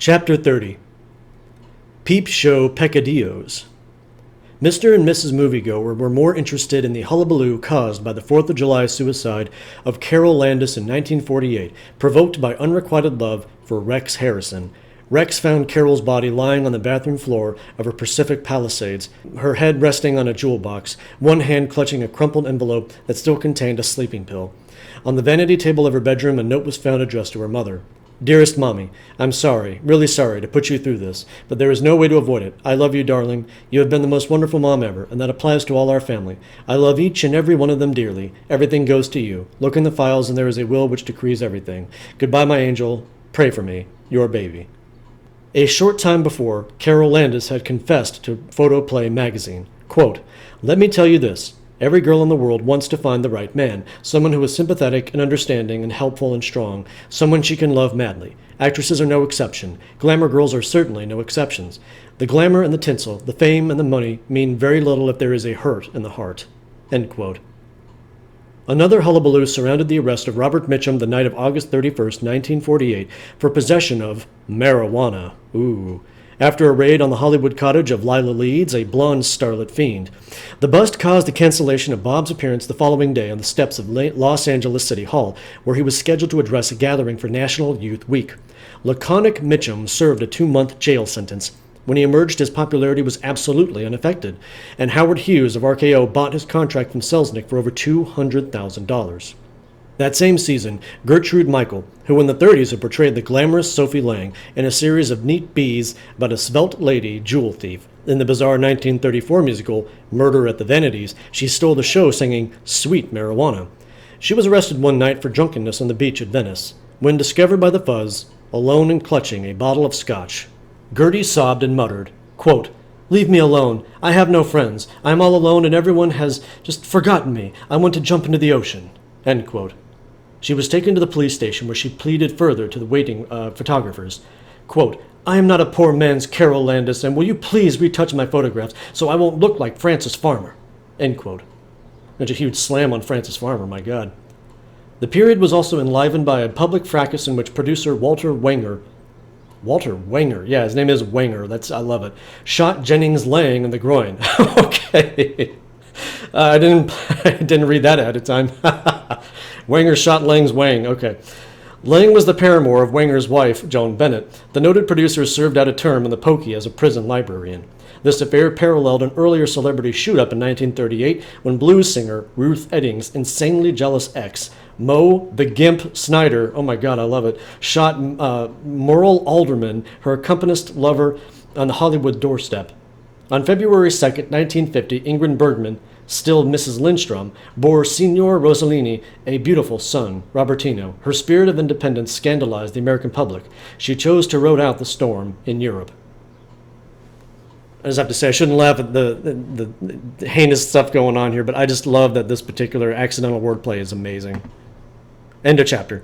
Chapter 30. Peep Show Peccadillos. Mr. and Mrs. Moviegoer were more interested in the hullabaloo caused by the 4th of July suicide of Carol Landis in 1948, provoked by unrequited love for Rex Harrison. Rex found Carol's body lying on the bathroom floor of her Pacific Palisades, her head resting on a jewel box, one hand clutching a crumpled envelope that still contained a sleeping pill. On the vanity table of her bedroom, a note was found addressed to her mother. Dearest Mommy, I'm sorry, really sorry to put you through this, but there is no way to avoid it. I love you, darling. You have been the most wonderful mom ever, and that applies to all our family. I love each and every one of them dearly. Everything goes to you. Look in the files, and there is a will which decrees everything. Goodbye, my angel. Pray for me. Your baby. A short time before, Carol Landis had confessed to Photoplay magazine, quote, "Let me tell you this. Every girl in the world wants to find the right man, someone who is sympathetic and understanding and helpful and strong, someone she can love madly. Actresses are no exception. Glamour girls are certainly no exceptions. The glamour and the tinsel, the fame and the money mean very little if there is a hurt in the heart." End quote. Another hullabaloo surrounded the arrest of Robert Mitchum the night of August 31st, 1948, for possession of marijuana. After a raid on the Hollywood cottage of Lila Leeds, a blonde starlet fiend. The bust caused the cancellation of Bob's appearance the following day on the steps of Los Angeles City Hall, where he was scheduled to address a gathering for National Youth Week. Laconic Mitchum served a 2-month jail sentence. When he emerged, his popularity was absolutely unaffected, and Howard Hughes of RKO bought his contract from Selznick for over $200,000. That same season, Gertrude Michael, who in the 30s had portrayed the glamorous Sophie Lang in a series of neat bees about a svelte lady jewel thief. In the bizarre 1934 musical, Murder at the Vanities, she stole the show singing Sweet Marijuana. She was arrested one night for drunkenness on the beach at Venice. When discovered by the fuzz, alone and clutching a bottle of scotch, Gertie sobbed and muttered, quote, "Leave me alone. I have no friends. I am all alone and everyone has just forgotten me. I want to jump into the ocean." End quote. She was taken to the police station where she pleaded further to the waiting photographers. Quote, "I am not a poor man's Carol Landis, and will you please retouch my photographs so I won't look like Frances Farmer?" End quote. Such a huge slam on Frances Farmer, my God. The period was also enlivened by a public fracas in which producer Walter Wanger, yeah, his name is Wanger, I love it, shot Jennings Lang in the groin. Okay. I didn't read that ahead of time. Wanger shot Lang's wang. Okay. Lang was the paramour of Wanger's wife, Joan Bennett. The noted producer served out a term in the Pokey as a prison librarian. This affair paralleled an earlier celebrity shoot-up in 1938 when blues singer Ruth Eddings' insanely jealous ex, Moe the Gimp Snyder, oh my God, I love it, shot Merle Alderman, her accompanist lover, on the Hollywood doorstep. On February 2nd, 1950, Ingrid Bergman, still Mrs. Lindstrom, bore Signor Rossellini a beautiful son, Robertino. Her spirit of independence scandalized the American public. She chose to ride out the storm in Europe. I just have to say, I shouldn't laugh at the heinous stuff going on here, but I just love that this particular accidental wordplay is amazing. End of chapter.